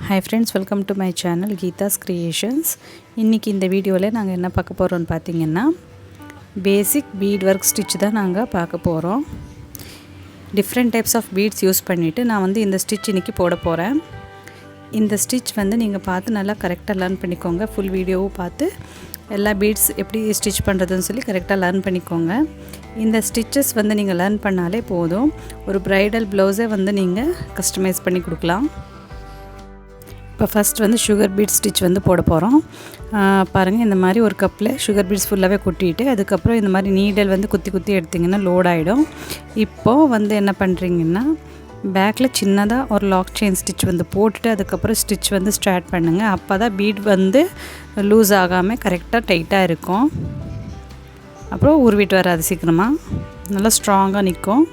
Hi friends, welcome to my channel Geetha's Creations. இன்னைக்கு இந்த வீடியோல நாங்க என்ன பார்க்க போறோம்னு பாத்தீங்கன்னா basic bead work stitch தான் நாங்க பார்க்க போறோம். Different types of beads use பண்ணிட்டு நான் வந்து இந்த stitch இன்னைக்கு போட போறேன். இந்த stitch வந்து நீங்க பார்த்து நல்லா கரெக்ட்டா லேர்ன் பண்ணிக்கோங்க. full வீடியோவை பார்த்து எல்லா beads எப்படி ஸ்டிட்ச் பண்றதுன்னு சொல்லி கரெக்ட்டா லேர்ன் பண்ணிக்கோங்க. இந்த stitches வந்து நீங்க லேர்ன் பண்ணாலே போதும். ஒரு bridal blouse வந்து நீங்க கஸ்டமைஸ் பண்ணி கொடுக்கலாம். இப்போ ஃபர்ஸ்ட் வந்து sugar bead stitch வந்து போட போறோம். பாருங்க இந்த மாதிரி ஒரு கப்ல sugar beads ஃபுல்லாவே கொட்டிட்டு அதுக்கு அப்புறம் இந்த மாதிரி நீடல் வந்து குத்தி குத்தி எடுத்தீங்கன்னா லோட் ஆயிடும். இப்போ வந்து என்ன பண்றீங்கன்னா பேக்ல சின்னதா ஒரு லாக் செயின் ஸ்டிட்ச் வந்து போட்டுட்டு அதுக்கு அப்புறம் ஸ்டிட்ச் வந்து ஸ்டார்ட் பண்ணுங்க. அப்பதான் பீட் வந்து லூஸ் ஆகாம கரெக்ட்டா டைட்டா இருக்கும். அப்புறம் உருவிட்டு வராது சீக்கிரமா. நல்லா ஸ்ட்ராங்கா நிக்கும்.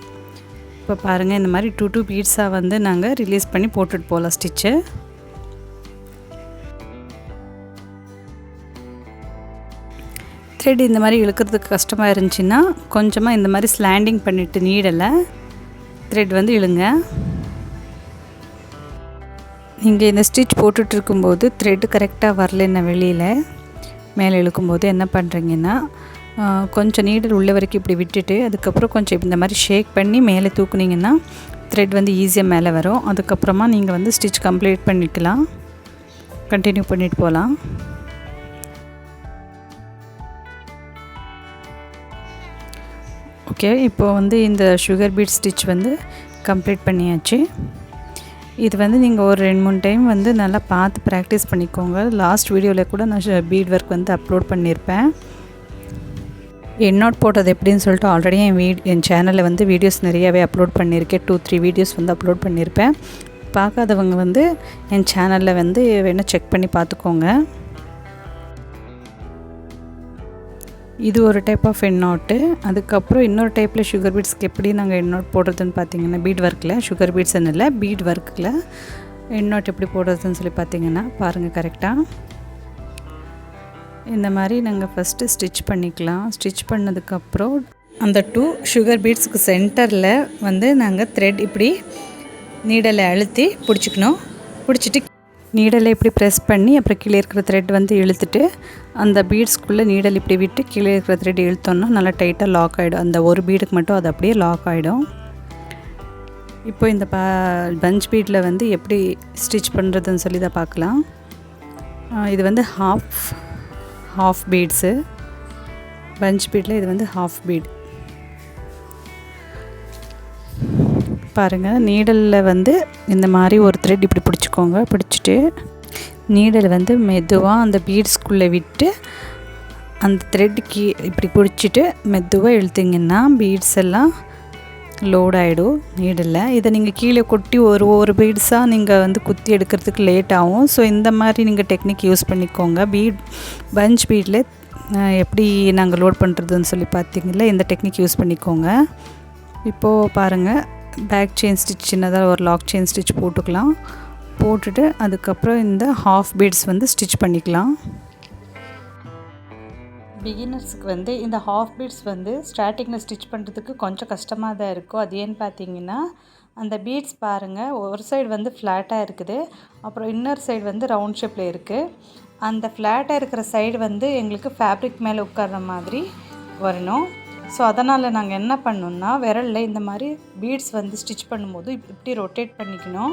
இப்போ பாருங்க இந்த மாதிரி 2 பீட்ஸா வந்து நாங்க ரிலீஸ் பண்ணி போட்டுட்டு போலாம் ஸ்டிட்ச். த்ரெட் இந்த மாதிரி இழுக்கிறதுக்கு கஷ்டமா இருந்துச்சுன்னா கொஞ்சமா இந்த மாதிரி ஸ்லாண்டிங் பண்ணிட்டு நீடல த்ரெட் வந்து இழுங்க. நீங்க இந்த ஸ்டிட்ச் போட்டுட்டு இருக்கும்போது த்ரெட் கரெக்ட்டா வரலன்னா வெளியில மேலே இழுக்கும்போது என்ன பண்றீங்கன்னா கொஞ்சம் நீடல் உள்ள வரைக்கும் இப்படி விட்டுட்டு அதுக்கு அப்புறம் கொஞ்சம் இந்த மாதிரி ஷேக் பண்ணி மேலே தூக்குனீங்கன்னா த்ரெட் வந்து ஈஸியா மேலே வரும். அதுக்கு அப்புறமா நீங்க வந்து ஸ்டிட்ச் கம்ப்ளீட் பண்ணிக்கலாம். கண்டினியூ பண்ணிட்டு போலாம். ஓகே இப்போ வந்து இந்த sugar bead stitch வந்து கம்ப்ளீட் பண்ணியாச்சு. இது வந்து நீங்க ஒரு 2-3 டைம் வந்து நல்லா பார்த்து பிராக்டீஸ் பண்ணிக்கோங்க. லாஸ்ட் வீடியோல கூட நான் bead work வந்து அப்லோட் பண்ணிருப்பேன். எண்ணோட் போடுறது எப்படின்னு சொல்லிட்டு ஆல்ரெடி என் சேனல்ல வந்து வீடியோஸ் நிறையவே அப்லோட் பண்ணிருக்கேன். 2-3 வீடியோஸ் வந்து அப்லோட் பண்ணிருப்பேன். பார்க்காதவங்க வந்து என் சேனல்ல வந்து வேணா செக் பண்ணி பார்த்துக்கோங்க. இது ஒரு டைப் ஆஃப் எண்ணோட். அதுக்கு அப்புறம் இன்னொரு டைப்ல sugar beadsக்கு எப்படி நாங்க எண்ணோட் போடுறதுன்னு பாத்தீங்கன்னா bead workல sugar beads இல்ல bead workல எண்ணோட் எப்படி போடுறதுன்னு சொல்லி பாத்தீங்கன்னா பாருங்க கரெக்ட்டா இந்த மாதிரி நாங்க ஃபர்ஸ்ட் ஸ்டிட்ச் பண்ணிக்கலாம். ஸ்டிட்ச் பண்ணதுக்கு அப்புறம் அந்த 2 sugar beadsக்கு சென்டர்ல வந்து நாங்க thread இப்படி நீடலை அழுத்தி பிடிச்சுக்கணும். பிடிச்சிட்டு நீடலை இப்படி பிரஸ் பண்ணி அப்புறம் கீழ இருக்கிற thread வந்து இழுத்துட்டு அந்த பீட்ஸ்க்குள்ள நீடல் இப்படி விட்டு கீழ இருக்கிற thread இழுத்தோம்னா நல்லா டைட்டா லாக் ஆயிடும். அந்த ஒரு பீடுக்கு மட்டும் அது அப்படியே லாக் ஆயிடும். இப்போ இந்த பஞ்ச் பீட்ல வந்து எப்படி ஸ்டிட்ச் பண்றதுன்னு சொல்லி தான் பார்க்கலாம். இது வந்து half beads. பஞ்ச் பீட்ல இது வந்து half bead. பாருங்க நீடல்ல வந்து இந்த மாதிரி ஒரு thread இப்படி பிடிச்சுக்கோங்க. பிடிச்சிட்டு நீடல் வந்து மெதுவா அந்த பீட்ஸ்க்குள்ள விட்டு அந்த thread இப்படி பிடிச்சிட்டு மெதுவா இழுத்தீங்கன்னா பீட்ஸ் எல்லாம் லோட் ஆயிடும் நீடல்ல. இத நீங்க கீழ கொட்டி ஒரு பீட்ஸா நீங்க வந்து குத்தி எடுக்கிறதுக்கு லேட் ஆகும். சோ இந்த மாதிரி நீங்க டெக்னிக் யூஸ் பண்ணிக்கோங்க. பஞ்ச் பீட்ல எப்படி நாங்க லோட் பண்றதுன்னு சொல்லி பாத்தீங்கல்ல இந்த டெக்னிக் யூஸ் பண்ணிக்கோங்க. இப்போ பாருங்க பேக் செயின் ஸ்டிட்ச் சின்னதா ஒரு லாக் செயின் ஸ்டிட்ச் போட்டுக்கலாம். போட்டுட்டு அதுக்கு அப்புறம் இந்த half beads வந்து ஸ்டிட்ச் பண்ணிக்கலாம். பிகினர்ஸ்க்கு வந்து இந்த half beads வந்து ஸ்டார்டிங்ல ஸ்டிட்ச் பண்றதுக்கு கொஞ்சம் கஷ்டமா தான் இருக்கும். அது ஏன்னு பாத்தீங்கன்னா அந்த பீட்ஸ் பாருங்க ஒரு சைடு வந்து ஃப்ளாட்டா இருக்குது. அப்புறம் இன்னர் சைடு வந்து ரவுண்ட் ஷேப்ல இருக்கு. அந்த ஃப்ளாட்டா இருக்கிற சைடு வந்து எங்களுக்கு ஃபேப்ரிக் மேல உட்கார்ற மாதிரி வரணும். சோ அதனால நாங்க என்ன பண்ணனும்னா விரல்ல இந்த மாதிரி பீட்ஸ் வந்து ஸ்டிட்ச் பண்ணும்போது இப்படி ரொட்டேட் பண்ணிக்கணும்.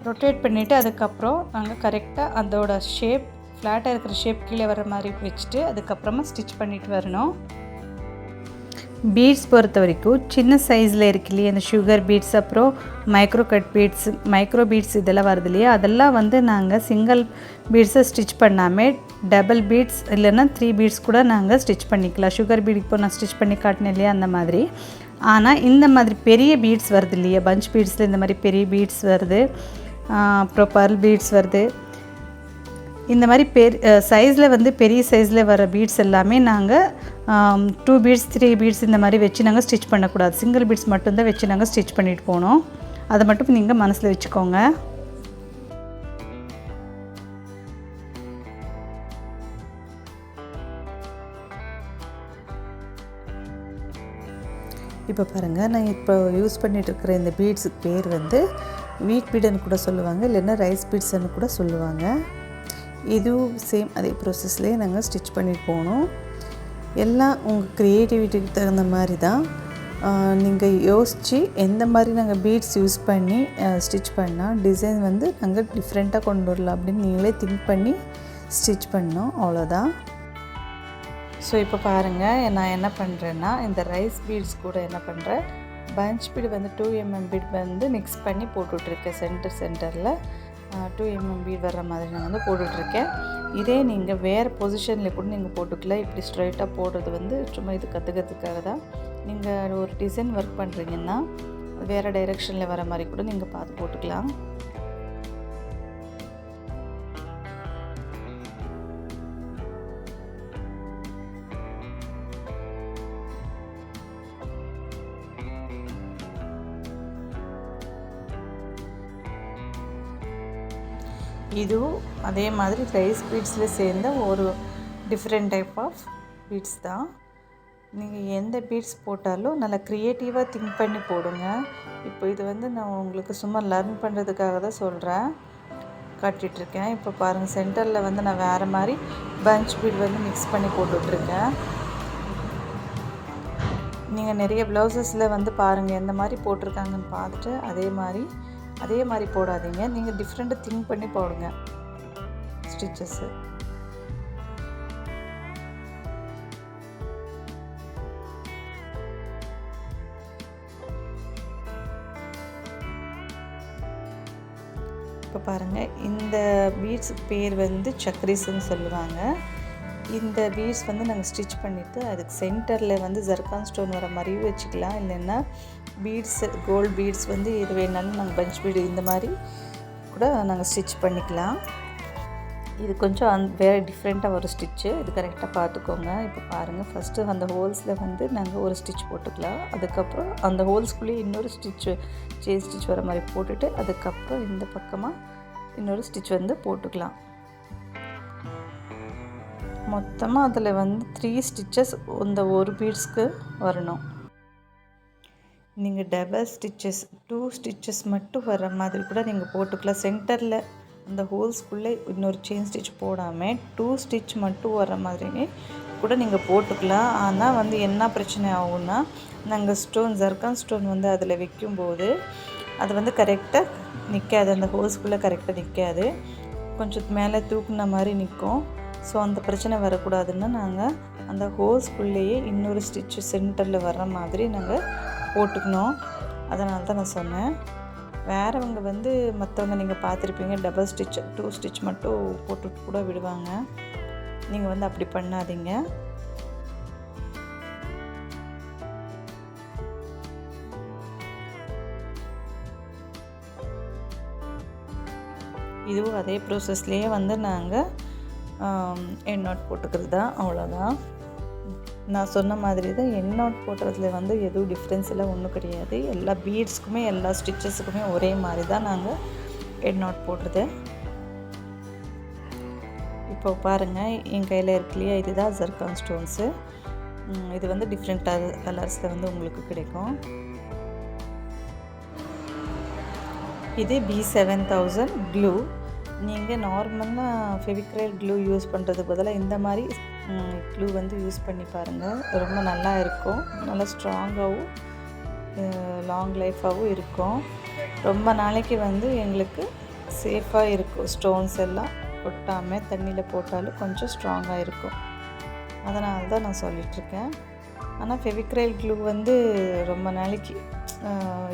ரொட்டேட் பண்ணிட்டு அதுக்கு அப்புறம் நாங்க கரெக்ட்டா அதோட ஷேப் ஃப்ளாட்டா இருக்கிற ஷேப் கீழ வர மாதிரி வெச்சிட்டு அதுக்கு அப்புறமா ஸ்டிட்ச் பண்ணிட்டு வரணும். பீட்ஸ் பொறுத்த வரைக்கும் சின்ன சைஸ்ல இருக்குல்ல அந்த sugar beads அப்புறம் micro cut beads micro beads இதெல்லாம் வருது இல்லையா அதெல்லாம் வந்து நாங்க சிங்கிள் பீட்ஸை ஸ்டிட்ச் பண்ணாம டபுள் பீட்ஸ் இல்லனா 3 பீட்ஸ் கூட நாங்க ஸ்டிட்ச் பண்ணிக்கலாம். sugar bead இப்போ நான் ஸ்டிட்ச் பண்ணி காட்டினேன் இல்லையா அந்த மாதிரி. ஆனா இந்த மாதிரி பெரிய பீட்ஸ் வருது இல்லையா பஞ்ச் பீட்ஸ்ல இந்த மாதிரி பெரிய பீட்ஸ் வருது. அப்புறம் pearl beads வருது. இந்த மாதிரி சைஸ்ல வந்து பெரிய சைஸ்ல வர பீட்ஸ் எல்லாமே நாங்க 2 beads 3 beads இந்த மாதிரி வெச்சு நாங்க ஸ்டிட்ச் பண்ண கூடாது. சிங்கிள் பீட்ஸ் மட்டும் தான் வெச்சு நாங்க ஸ்டிட்ச் பண்ணிட்டு போணும். அத மட்டும் நீங்க மனசுல வெச்சுக்கோங்க. இப்போ பாருங்க நான் இப்போ யூஸ் பண்ணிட்டு இருக்கிற இந்த பீட்ஸ்க்கு பேர் வந்து வீட் பீடுன்னு கூட சொல்லுவாங்க, இல்லைன்னா ரைஸ் பீட்ஸ்ன்னு கூட சொல்லுவாங்க. இதுவும் சேம் அதே ப்ராசஸ்லேயே நாங்கள் ஸ்டிச் பண்ணிட்டு போகணும். எல்லாம் உங்கள் க்ரியேட்டிவிட்டிக்கு தகுந்த மாதிரி தான். நீங்கள் யோசித்து எந்த மாதிரி நாங்கள் பீட்ஸ் யூஸ் பண்ணி ஸ்டிச் பண்ணால் டிசைன் வந்து நாங்கள் டிஃப்ரெண்ட்டாக கொண்டு வரலாம் அப்படின்னு நீங்களே திங்க் பண்ணி ஸ்டிச் பண்ணோம், அவ்வளோதான். ஸோ இப்போ பாருங்கள், நான் என்ன பண்ணுறேன்னா இந்த ரைஸ் பீட்ஸ் கூட என்ன பண்ணுறேன், பஞ்ச் பீடு வந்து 2 mm பீட் வந்து மிக்ஸ் பண்ணி போட்டுட்ருக்கேன். சென்டரில் 2 mm பீட் வர்ற மாதிரி நான் வந்து போட்டுட்ருக்கேன். இதே நீங்கள் வேறு பொசிஷனில் கூட நீங்கள் போட்டுக்கலாம். இப்படி ஸ்ட்ரைட்டாக போடுறது வந்து சும்மா இது கற்றுக்கிறதுக்காக தான். நீங்கள் ஒரு டிசைன் ஒர்க் பண்ணுறீங்கன்னா வேறு டைரெக்ஷனில் வர மாதிரி கூட நீங்கள் பார்த்து போட்டுக்கலாம். இதுவும் அதே மாதிரி ரைஸ் பீட்ஸில் சேர்ந்த ஒரு டிஃப்ரெண்ட் டைப் ஆஃப் பீட்ஸ் தான். நீங்கள் எந்த பீட்ஸ் போட்டாலும் நல்லா க்ரியேட்டிவாக திங்க் பண்ணி போடுங்க. இப்போ இது வந்து நான் உங்களுக்கு சும்மா லர்ன் பண்ணுறதுக்காக தான் சொல்கிறேன், காட்டிகிட்ருக்கேன். இப்போ பாருங்கள், சென்டரில் வந்து நான் வேறு மாதிரி பஞ்ச் பீட் வந்து மிக்ஸ் பண்ணி போட்டுட்ருக்கேன். நீங்கள் நிறைய ப்ளவுசஸில் வந்து பாருங்கள் எந்த மாதிரி போட்டிருக்காங்கன்னு பார்த்துட்டு அதே மாதிரி போடாதீங்க. நீங்கள் டிஃப்ரெண்ட்டாக திங்க் பண்ணி போடுங்க ஸ்டிச்சஸ்ஸு. இப்போ பாருங்கள், இந்த பீட்ஸ் பேர் வந்து சக்ரீஸ்ன்னு சொல்லுவாங்க. இந்த பீட்ஸ் வந்து நாங்கள் ஸ்டிச் பண்ணிவிட்டு அதுக்கு சென்டரில் வந்து ஜர்கான் ஸ்டோன் வர மாதிரியும் வச்சுக்கலாம், இல்லைன்னா பீட்ஸ் கோல்டு பீட்ஸ் வந்து இது வேணாலும் நாங்கள் பஞ்ச் பீடு இந்த மாதிரி கூட நாங்கள் ஸ்டிச் பண்ணிக்கலாம். இது கொஞ்சம் வேறு டிஃப்ரெண்ட்டாக ஒரு ஸ்டிச்சு, இது கரெக்டாக பார்த்துக்கோங்க. இப்போ பாருங்கள், ஃபஸ்ட்டு அந்த ஹோல்ஸில் வந்து நாங்கள் ஒரு ஸ்டிச் போட்டுக்கலாம். அதுக்கப்புறம் அந்த ஹோல்ஸ்குள்ளேயே இன்னொரு செயின் ஸ்டிச் வர மாதிரி போட்டுட்டு அதுக்கப்புறம் இந்த பக்கமாக இன்னொரு ஸ்டிச் வந்து போட்டுக்கலாம். மொத்தமாக அதில் வந்து 3 ஸ்டிச்சஸ் இந்த ஒரு பீட்ஸ்க்கு வரணும். நீங்கள் டபுள் ஸ்டிச்சஸ் 2 ஸ்டிச்சஸ் மட்டும் வர மாதிரி கூட நீங்கள் போட்டுக்கலாம். சென்டரில் அந்த ஹோல்ஸ்குள்ளே இன்னொரு செயின் ஸ்டிச் போடாமல் 2 ஸ்டிச் மட்டும் வர மாதிரி கூட நீங்கள் போட்டுக்கலாம். ஆனால் வந்து என்ன பிரச்சனை ஆகும்னா, நாங்கள் ஜர்கான் ஸ்டோன் வந்து அதில் வைக்கும்போது அது வந்து கரெக்டாக நிற்காது, அந்த ஹோல்ஸ்குள்ளே கரெக்டாக நிற்காது, கொஞ்சம் மேலே தூக்குன மாதிரி நிற்கும். ஸோ அந்த பிரச்சனை வரக்கூடாதுன்னு நாங்கள் அந்த ஹோல்ஸ்குள்ளேயே இன்னொரு ஸ்டிச்சு சென்டரில் வர்ற மாதிரி நாங்கள் போட்டுக்கணும். அதனால தான் நான் சொன்னேன். வேறவங்க வந்து மற்றவங்க நீங்கள் பார்த்துருப்பீங்க டபுள் ஸ்டிச் 2 ஸ்டிச் மட்டும் போட்டுட்டு கூட விடுவாங்க. நீங்கள் வந்து அப்படி பண்ணாதீங்க. இதுவும் அதே ப்ராசஸ்லேயே வந்து நாங்கள் எண்ட் நாட் போட்டுக்கிறது தான், அவ்வளோதான். நான் சொன்ன மாதிரி தான் எண்ட் நாட் போட்டுறதுல வந்து எதுவும் டிஃப்ரென்ஸ் எல்லாம் ஒன்றும் கிடையாது. எல்லா பீட்ஸ்க்குமே எல்லா ஸ்டிச்சஸுக்குமே ஒரே மாதிரி தான் நாங்கள் எண்ட் நாட் போடுறது. இப்போ பாருங்கள், என் கையில் இருக்கு இல்லையா, இதுதான் ஜர்கான் ஸ்டோன்ஸு. இது வந்து டிஃப்ரெண்ட் கலர்ஸில் வந்து உங்களுக்கு கிடைக்கும். இது B7000 க்ளூ. நீங்கள் நார்மலாக ஃபெவிக்ரைல் க்ளூ யூஸ் பண்ணுறதுக்கு பதிலாக இந்த மாதிரி க்ளூ வந்து யூஸ் பண்ணி பாருங்கள். ரொம்ப நல்லா இருக்கும், நல்லா ஸ்ட்ராங்காகவும் லாங் லைஃபாகவும் இருக்கும். ரொம்ப நாளைக்கு வந்து எங்களுக்கு சேஃபாக இருக்கும். ஸ்டோன்ஸ் எல்லாம் கொட்டாமல் தண்ணியில் போட்டாலும் கொஞ்சம் ஸ்ட்ராங்காக இருக்கும். அதனால தான் நான் சொல்லிகிட்ருக்கேன். ஆனால் ஃபெவிக்ரைல் க்ளூ வந்து ரொம்ப நாளைக்கு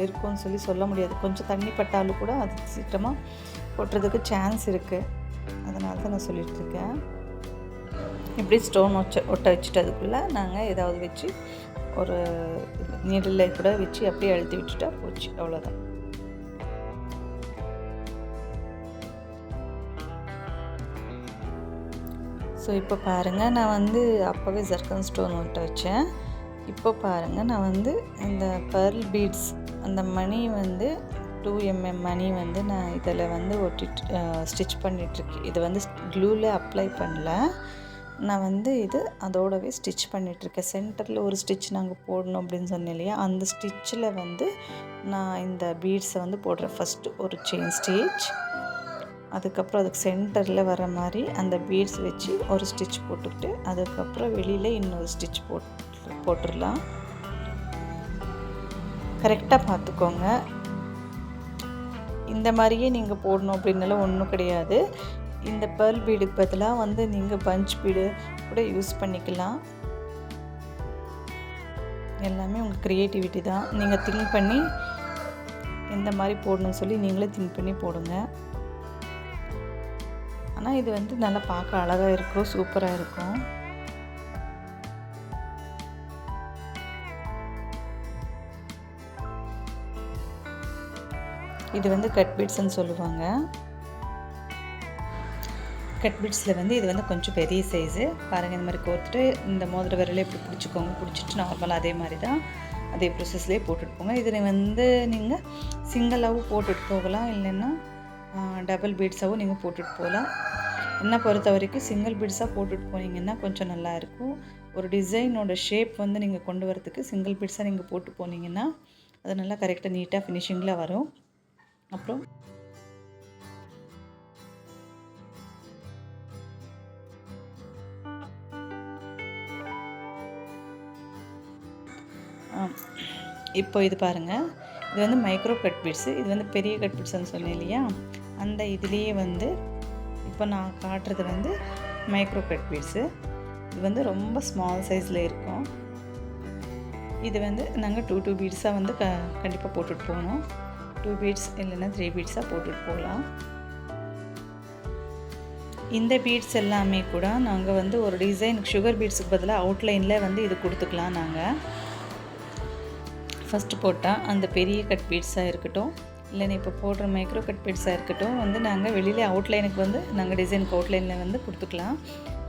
இருக்கும்னு சொல்ல முடியாது. கொஞ்சம் தண்ணி பட்டாலும் கூட அது சீக்கிரமாக கொட்டுறதுக்கு சான்ஸ் இருக்குது. அதனால தான் நான் சொல்லிகிட்ருக்கேன். இப்படி ஸ்டோன் ஒட்ட வச்சுட்டு அதுக்குள்ளே நாங்கள் ஏதாவது வச்சு ஒரு நீடில் கூட வச்சு அப்படியே அழுத்தி விட்டுட்டா போச்சு, அவ்வளோதான். ஸோ இப்போ பாருங்கள், நான் வந்து அப்போவே ஜர்கான் ஸ்டோன் ஒட்ட வச்சேன். இப்போ பாருங்கள், நான் வந்து இந்த பர்ல் பீட்ஸ் அந்த மணி வந்து 2 mm மணி வந்து நான் இதில் வந்து ஒட்டிட்டு ஸ்டிச் பண்ணிகிட்ருக்கேன். இது வந்து க்ளூவில் அப்ளை பண்ணல, நான் வந்து இது அதோடவே ஸ்டிச் பண்ணிகிட்ருக்கேன். சென்டரில் ஒரு ஸ்டிச் நாங்கள் போடணும் அப்படின்னு சொன்னேன் இல்லையா, அந்த ஸ்டிச்சில் வந்து நான் இந்த பீட்ஸை வந்து போடுறேன். ஃபஸ்ட்டு ஒரு செயின் ஸ்டிச், அதுக்கப்புறம் அதுக்கு சென்டரில் வர மாதிரி அந்த பீட்ஸ் வச்சு ஒரு ஸ்டிச் போட்டுக்கிட்டு அதுக்கப்புறம் வெளியில் இன்னொரு ஸ்டிச் போட்டுடலாம். கரெக்டாக பார்த்துக்கோங்க. இந்த மாதிரியே நீங்கள் போடணும் அப்படின்னாலும் ஒன்றும் கிடையாது. இந்த பேர்ல் பீடுக்கு பதிலாக வந்து நீங்கள் பஞ்ச் பீடு கூட யூஸ் பண்ணிக்கலாம். எல்லாமே உங்கள் க்ரியேட்டிவிட்டி தான். நீங்கள் திங்க் பண்ணி எந்த மாதிரி போடணும்னு சொல்லி நீங்களே திங்க் பண்ணி போடுங்க. ஆனால் இது வந்து நல்லா பார்க்க அழகாக இருக்கும், சூப்பராக இருக்கும். இது வந்து கட் பீட்ஸ்ன்னு சொல்லுவாங்க. கட் பீட்ஸில் வந்து இது வந்து கொஞ்சம் பெரிய சைஸு. பாருங்கள், இந்த மாதிரி கோர்த்துட்டு இந்த மோதிர விரலே இப்படி பிடிச்சிக்கோங்க. பிடிச்சிட்டு நார்மலாக அதே மாதிரி தான் அதே ப்ரொசஸ்லேயே போட்டுட்டு போங்க. இதில் வந்து நீங்கள் சிங்கிளாகவும் போட்டுட்டு போகலாம், இல்லைன்னா டபுள் பீட்ஸாகவும் நீங்கள் போட்டுட்டு போகலாம். என்னை பொறுத்த வரைக்கும் சிங்கிள் பீட்ஸாக போட்டுட்டு போனீங்கன்னா கொஞ்சம் நல்லாயிருக்கும். ஒரு டிசைனோட ஷேப் வந்து நீங்கள் கொண்டு வரதுக்கு சிங்கிள் பீட்ஸாக நீங்கள் போட்டு போனீங்கன்னா அது நல்லா கரெக்டாக நீட்டாக ஃபினிஷிங்கில் வரும். அப்புறம் இப்போ இது பாருங்கள், இது வந்து மைக்ரோ கட் பீட்ஸு. இது வந்து பெரிய கட் பீட்ஸ்ன்னு சொன்னேன் இல்லையா, அந்த இதுலேயே வந்து இப்போ நான் காட்டுறது வந்து மைக்ரோ கட் பீட்ஸு. இது வந்து ரொம்ப ஸ்மால் சைஸில் இருக்கும். இது வந்து நாங்கள் 2 பீட்ஸாக வந்து கண்டிப்பாக போட்டுட்டு போகணும். 2 பீட்ஸ் இல்லைன்னா 3 பீட்ஸாக போட்டுட்டு போகலாம். இந்த பீட்ஸ் எல்லாமே கூட நாங்கள் வந்து ஒரு டிசைனுக்கு சுகர் பீட்ஸுக்கு பதிலாக அவுட்லைனில் வந்து இது கொடுத்துக்கலாம். நாங்கள் ஃபஸ்ட்டு போட்டால் அந்த பெரிய கட் பீட்ஸாக இருக்கட்டும், இல்லைன்னா இப்போ போடுற மைக்ரோ கட் பீட்ஸாக இருக்கட்டும், வந்து நாங்கள் வெளியில் அவுட்லைனுக்கு வந்து நாங்கள் டிசைனுக்கு அவுட்லைனில் வந்து கொடுத்துக்கலாம்.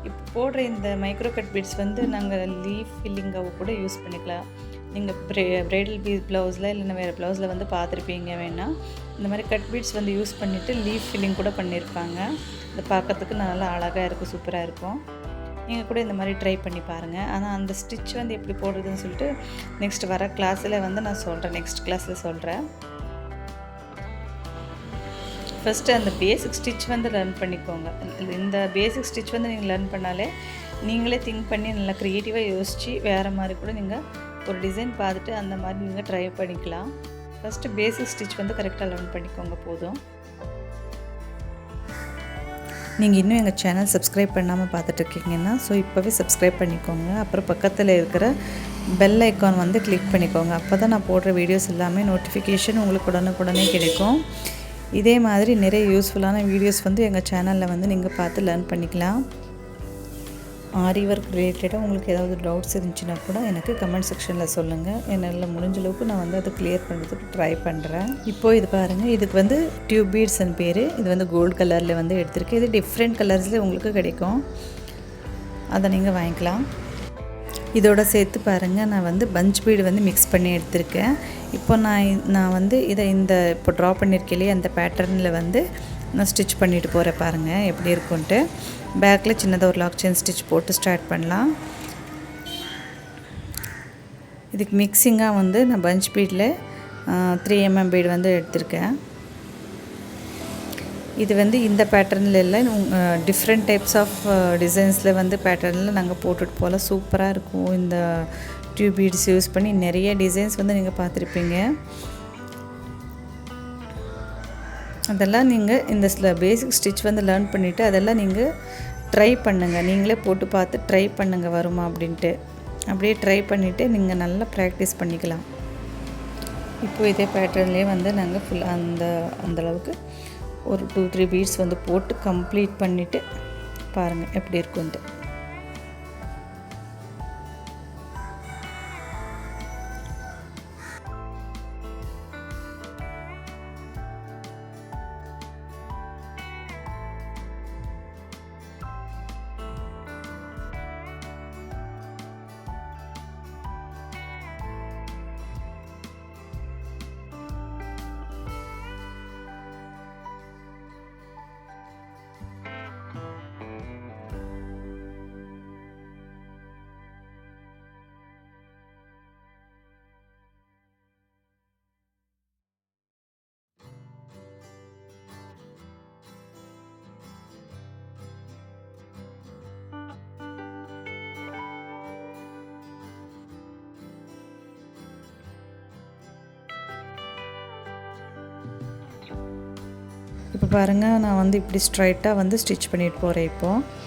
இப்போ போடுற இந்த மைக்ரோ கட் பீட்ஸ் வந்து நாங்கள் லீஃப் ஃபில்லிங்காக கூட யூஸ் பண்ணிக்கலாம். நீங்கள் ப்ரைடல் ப்ளவுஸில் இல்லைன்னா வேறு ப்ளவுஸில் வந்து பார்த்துருப்பீங்க. வேணால் இந்த மாதிரி கட் பீட்ஸ் வந்து யூஸ் பண்ணிவிட்டு லீஃப் ஃபில்லிங் கூட பண்ணியிருப்பாங்க. இது பார்க்கறதுக்கு நல்லா அழகாக இருக்கும், சூப்பராக இருக்கும். நீங்கள் கூட இந்த மாதிரி ட்ரை பண்ணி பாருங்கள். ஆனால் அந்த ஸ்டிச் வந்து எப்படி போடுறதுன்னு சொல்லிட்டு நெக்ஸ்ட் வர கிளாஸில் வந்து நான் சொல்கிறேன், நெக்ஸ்ட் கிளாஸில் சொல்கிறேன். ஃபஸ்ட்டு அந்த பேசிக் ஸ்டிச் வந்து லேர்ன் பண்ணிக்கோங்க. இந்த பேசிக் ஸ்டிச் வந்து நீங்கள் லேர்ன் பண்ணாலே நீங்களே திங்க் பண்ணி நல்லா க்ரியேட்டிவாக யோசித்து வேறு மாதிரி கூட நீங்கள் ஒரு டிசைன் பார்த்துட்டு அந்த மாதிரி நீங்கள் ட்ரை பண்ணிக்கலாம். ஃபஸ்ட்டு பேசிக் ஸ்டிச் வந்து கரெக்டாக லேர்ன் பண்ணிக்கோங்க போதும். நீங்கள் இன்னும் எங்கள் சேனல் சப்ஸ்கிரைப் பண்ணாமல் பார்த்துட்ருக்கீங்கன்னா இப்போவே சப்ஸ்கிரைப் பண்ணிக்கோங்க. அப்புறம் பக்கத்தில் இருக்கிற பெல் ஐக்கான் வந்து கிளிக் பண்ணிக்கோங்க. அப்போ தான் நான் போடுற வீடியோஸ் எல்லாமே நோட்டிஃபிகேஷன் உங்களுக்கு உடனுக்குடனே கிடைக்கும். இதே மாதிரி நிறைய யூஸ்ஃபுல்லான வீடியோஸ் வந்து எங்கள் சேனலில் வந்து நீங்கள் பார்த்து லேர்ன் பண்ணிக்கலாம். ஆரி ஒர்க் ரிலேட்டடாக உங்களுக்கு ஏதாவது டவுட்ஸ் இருந்துச்சுன்னா கூட எனக்கு கமெண்ட் செக்ஷனில் சொல்லுங்கள். என்னால் முடிஞ்ச அளவுக்கு நான் வந்து அதை கிளியர் பண்ணுறதுக்கு ட்ரை பண்ணுறேன். இப்போது இது பாருங்கள், இதுக்கு வந்து டியூப் பீட்ஸ்ன்னு பேர். இது வந்து கோல்டு கலரில் வந்து எடுத்திருக்கு. இது டிஃப்ரெண்ட் கலர்ஸில் உங்களுக்கு கிடைக்கும், அதை நீங்கள் வாங்கிக்கலாம். இதோட சேர்த்து பாருங்கள், நான் வந்து பஞ்ச் பீடு வந்து மிக்ஸ் பண்ணி எடுத்திருக்கேன். இப்போ நான் வந்து இதை இப்போ ட்ரா பண்ணியிருக்கேன் இல்லையா, அந்த பேட்டர்னில் வந்து நான் ஸ்டிச் பண்ணிட்டு போகிறேன். பாருங்கள் எப்படி இருக்குன்ட்டு. பேக்கில் சின்னதாக ஒரு லாக் செயின் ஸ்டிச் போட்டு ஸ்டார்ட் பண்ணலாம். இதுக்கு மிக்சிங்காக வந்து நான் பஞ்ச் பீடில் 3 mm பீடு வந்து எடுத்திருக்கேன். இது வந்து இந்த பேட்டர்னில் இல்லை, டிஃப்ரெண்ட் டைப்ஸ் ஆஃப் டிசைன்ஸில் வந்து பேட்டர்னில் நாங்கள் போட்டுட்டு போகலாம். சூப்பராக இருக்கும். இந்த டியூப் பீட்ஸ் யூஸ் பண்ணி நிறைய டிசைன்ஸ் வந்து நீங்கள் பார்த்துருப்பீங்க. அதெல்லாம் நீங்கள் இந்த பேசிக் ஸ்டிச் வந்து லேர்ன் பண்ணிவிட்டு அதெல்லாம் நீங்கள் ட்ரை பண்ணுங்கள். நீங்களே போட்டு பார்த்து ட்ரை பண்ணுங்கள் வருமா அப்படின்ட்டு. அப்படியே ட்ரை பண்ணிவிட்டு நீங்கள் நல்லா ப்ராக்டிஸ் பண்ணிக்கலாம். இப்போது இதே பேட்டர்ன்லேயே வந்து நாங்கள் ஃபுல்லாக அந்தளவுக்கு ஒரு 2-3 பீட்ஸ் வந்து போட்டு கம்ப்ளீட் பண்ணிவிட்டு பாருங்கள் எப்படி இருக்குன்ட்டு. இப்போ பாருங்கள், நான் வந்து இப்படி ஸ்ட்ரைட்டாக வந்து ஸ்டிச் பண்ணிட்டு போகிறேன். இப்போது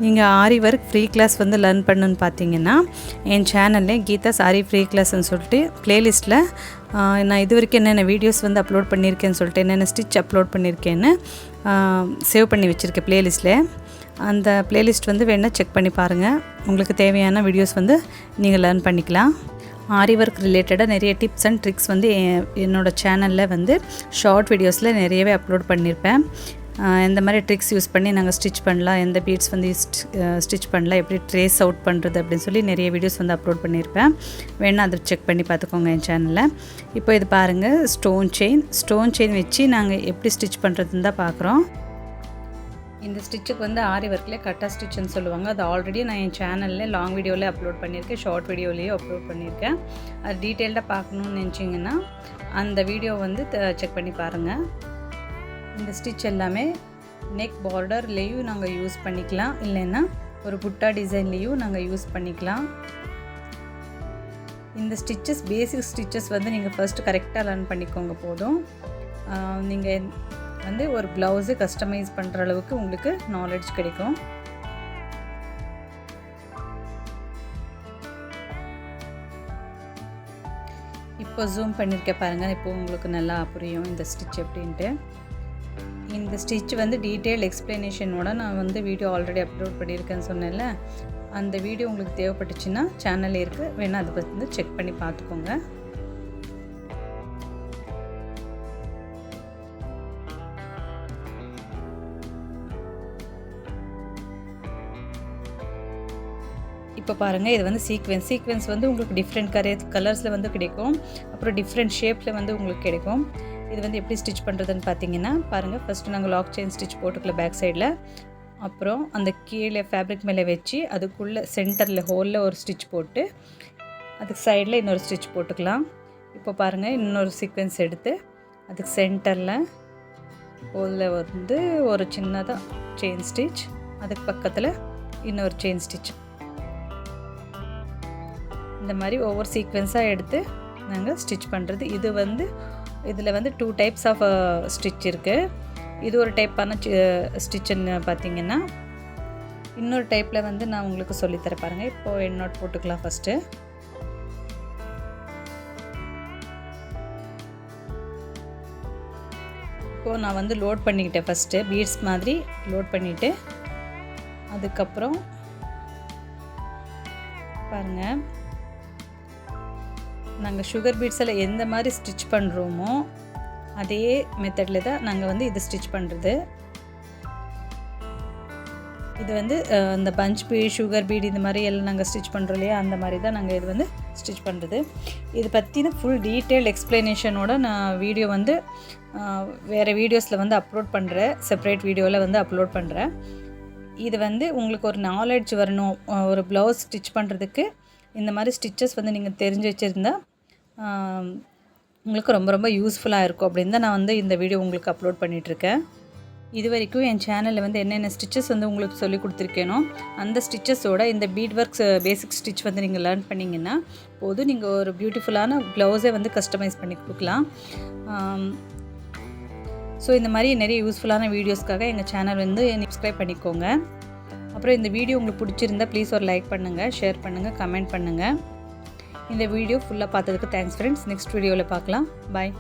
நீங்கள் ஆரி ஒர்க் ஃப்ரீ கிளாஸ் வந்து லேர்ன் பண்ணுன்னு பார்த்தீங்கன்னா என் சேனல்லே கீதாஸ் ஆரி ஃப்ரீ கிளாஸ்ன்னு சொல்லிட்டு ப்ளேலிஸ்ட்டில் நான் இது வரைக்கும் என்னென்ன வீடியோஸ் வந்து அப்லோட் பண்ணியிருக்கேன்னு சொல்லிட்டு என்னென்ன ஸ்டிச் அப்லோட் பண்ணியிருக்கேன்னு சேவ் பண்ணி வச்சுருக்கேன் ப்ளேலிஸ்ட்டில். அந்த ப்ளேலிஸ்ட் வந்து வேணால் செக் பண்ணி பாருங்கள். உங்களுக்கு தேவையான வீடியோஸ் வந்து நீங்கள் லேர்ன் பண்ணிக்கலாம். ஆரி ஒர்க் ரிலேட்டடாக நிறைய டிப்ஸ் அண்ட் ட்ரிக்ஸ் வந்து என்னோடய சேனலில் வந்து ஷார்ட் வீடியோஸில் நிறையவே அப்லோட் பண்ணியிருப்பேன். எந்த மாதிரி ட்ரிக்ஸ் யூஸ் பண்ணி நாங்கள் ஸ்டிச் பண்ணலாம், எந்த பீட்ஸ் வந்து ஸ்டிச் பண்ணலாம், எப்படி ட்ரேஸ் அவுட் பண்ணுறது அப்படின்னு சொல்லி நிறைய வீடியோஸ் வந்து அப்லோட் பண்ணியிருப்பேன். வேணால் அதை செக் பண்ணி பார்த்துக்கோங்க என் சேனலில். இப்போ இது பாருங்கள், ஸ்டோன் செயின் வச்சு நாங்கள் எப்படி ஸ்டிச் பண்ணுறதுன்னு தான் பார்க்குறோம். இந்த ஸ்டிச்சுக்கு வந்து ஆரி ஒர்க்கில் கட்டா ஸ்டிச்சுன்னு சொல்லுவாங்க. அது ஆல்ரெடி நான் என் சேனலில் லாங் வீடியோவில் அப்லோட் பண்ணியிருக்கேன், ஷார்ட் வீடியோலேயும் அப்லோட் பண்ணியிருக்கேன். அது டீட்டெயில்டாக பார்க்கணுன்னு நினச்சிங்கன்னா அந்த வீடியோ வந்து செக் பண்ணி பாருங்கள். இந்த ஸ்டிச் எல்லாமே நெக் பார்டர்லேயும் நாங்கள் யூஸ் பண்ணிக்கலாம், இல்லைன்னா ஒரு புட்டா டிசைன்லேயும் நாங்கள் யூஸ் பண்ணிக்கலாம். இந்த ஸ்டிச்சஸ் பேசிக் ஸ்டிச்சஸ் வந்து நீங்கள் ஃபர்ஸ்ட் கரெக்டாக லேர்ன் பண்ணிக்கோங்க போதும். நீங்கள் வந்து ஒரு ப்ளவுஸு கஸ்டமைஸ் பண்ணுற அளவுக்கு உங்களுக்கு நாலேஜ் கிடைக்கும். இப்போ ஜூம் பண்ணியிருக்க பாருங்கள், இப்போ உங்களுக்கு நல்லா புரியும் இந்த ஸ்டிச் எப்படின்ட்டு. இந்த ஸ்டிச் வந்து டீட்டெயில் எக்ஸ்ப்ளனேஷனோட நான் வந்து வீடியோ ஆல்ரெடி அப்லோட் பண்ணியிருக்கேன்னு சொன்னேன்ல, அந்த வீடியோ உங்களுக்கு தேவைப்பட்டுச்சுன்னா சேனலில் இருக்குது, வேணால் அதை பற்றி வந்து செக் பண்ணி பார்த்துக்கோங்க. இப்போ பாருங்கள், இது வந்து சீக்வென்ஸ் வந்து உங்களுக்கு டிஃப்ரெண்ட் கலர்ஸில் வந்து கிடைக்கும், அப்புறம் டிஃப்ரெண்ட் ஷேப்பில் வந்து உங்களுக்கு கிடைக்கும். இது வந்து எப்படி ஸ்டிச் பண்ணுறதுன்னு பார்த்தீங்கன்னா பாருங்கள், ஃபஸ்ட்டு நாங்கள் லாக் செயின் ஸ்டிச் போட்டுக்கலாம் பேக் சைடில். அப்புறம் அந்த கீழே ஃபேப்ரிக் மேலே வச்சு அதுக்குள்ளே சென்டரில் ஹோலில் ஒரு ஸ்டிச் போட்டு அதுக்கு சைடில் இன்னொரு ஸ்டிச் போட்டுக்கலாம். இப்போ பாருங்கள், இன்னொரு சீக்வென்ஸ் எடுத்து அதுக்கு சென்டரில் ஹோலில் வந்து ஒரு சின்னதாக செயின் ஸ்டிச், அதுக்கு பக்கத்தில் இன்னொரு செயின் ஸ்டிச். இந்த மாதிரி ஒவ்வொரு சீக்வென்ஸாக எடுத்து நாங்கள் ஸ்டிச் பண்ணுறது. இதில் வந்து 2 டைப்ஸ் ஆஃப் ஸ்டிச் இருக்குது. இது ஒரு டைப்பான ஸ்டிச்சுன்னு பார்த்தீங்கன்னா, இன்னொரு டைப்பில் வந்து நான் உங்களுக்கு சொல்லித்தர பாருங்கள். இப்போது எண்ட் நாட் போட்டுக்கலாம் ஃபஸ்ட்டு. இப்போது நான் வந்து லோட் பண்ணிக்கிட்டேன், ஃபஸ்ட்டு பீட்ஸ் மாதிரி லோட் பண்ணிவிட்டு அதுக்கப்புறம் பாருங்கள், நாங்கள் சுகர் பீட்ஸில் எந்த மாதிரி ஸ்டிச் பண்ணுறோமோ அதே மெத்தடில் தான் நாங்கள் வந்து இது ஸ்டிச் பண்ணுறது. இது வந்து இந்த பஞ்ச் பீட், சுகர் பீட் இந்த மாதிரி எல்லாம் நாங்கள் ஸ்டிச் பண்ணுறோம் இல்லையா, அந்த மாதிரி தான் நாங்கள் இது வந்து ஸ்டிச் பண்ணுறது. இது பற்றின ஃபுல் டீட்டெயில் எக்ஸ்ப்ளனேஷனோட நான் வீடியோ வந்து வேறு வீடியோஸில் வந்து அப்லோட் பண்ணுறேன், செப்பரேட் வீடியோவில் வந்து அப்லோட் பண்ணுறேன். இது வந்து உங்களுக்கு ஒரு நாலேஜ் வரணும், ஒரு ப்ளவுஸ் ஸ்டிச் பண்ணுறதுக்கு இந்த மாதிரி ஸ்டிச்சஸ் வந்து நீங்கள் தெரிஞ்சு வச்சுருந்தா உங்களுக்கு ரொம்ப ரொம்ப யூஸ்ஃபுல்லாக இருக்கும் அப்படின்னு தான் நான் வந்து இந்த வீடியோ உங்களுக்கு அப்லோட் பண்ணிகிட்ருக்கேன். இது வரைக்கும் என் சேனலில் வந்து என்னென்ன ஸ்டிச்சஸ் வந்து உங்களுக்கு சொல்லி கொடுத்துருக்கேனோ அந்த ஸ்டிச்சஸோட இந்த பீட் ஒர்க்ஸ் பேசிக் ஸ்டிச் வந்து நீங்கள் லேர்ன் பண்ணிங்கன்னா போதும், நீங்கள் ஒரு பியூட்டிஃபுல்லான ப்ளவுஸை வந்து கஸ்டமைஸ் பண்ணி கொடுக்கலாம். ஸோ இந்த மாதிரி நிறைய யூஸ்ஃபுல்லான வீடியோஸ்க்காக எங்கள் சேனல் வந்து சப்ஸ்கிரைப் பண்ணிக்கோங்க. அப்புறம் இந்த வீடியோ உங்களுக்கு பிடிச்சிருந்தா ப்ளீஸ் ஒரு லைக் பண்ணுங்கள், ஷேர் பண்ணுங்கள், கமெண்ட் பண்ணுங்கள். இந்த வீடியோ ஃபுல்லாக பார்த்ததுக்கு தேங்க்ஸ் ஃப்ரெண்ட்ஸ். நெக்ஸ்ட் வீடியோவில் பார்க்கலாம். பாய்.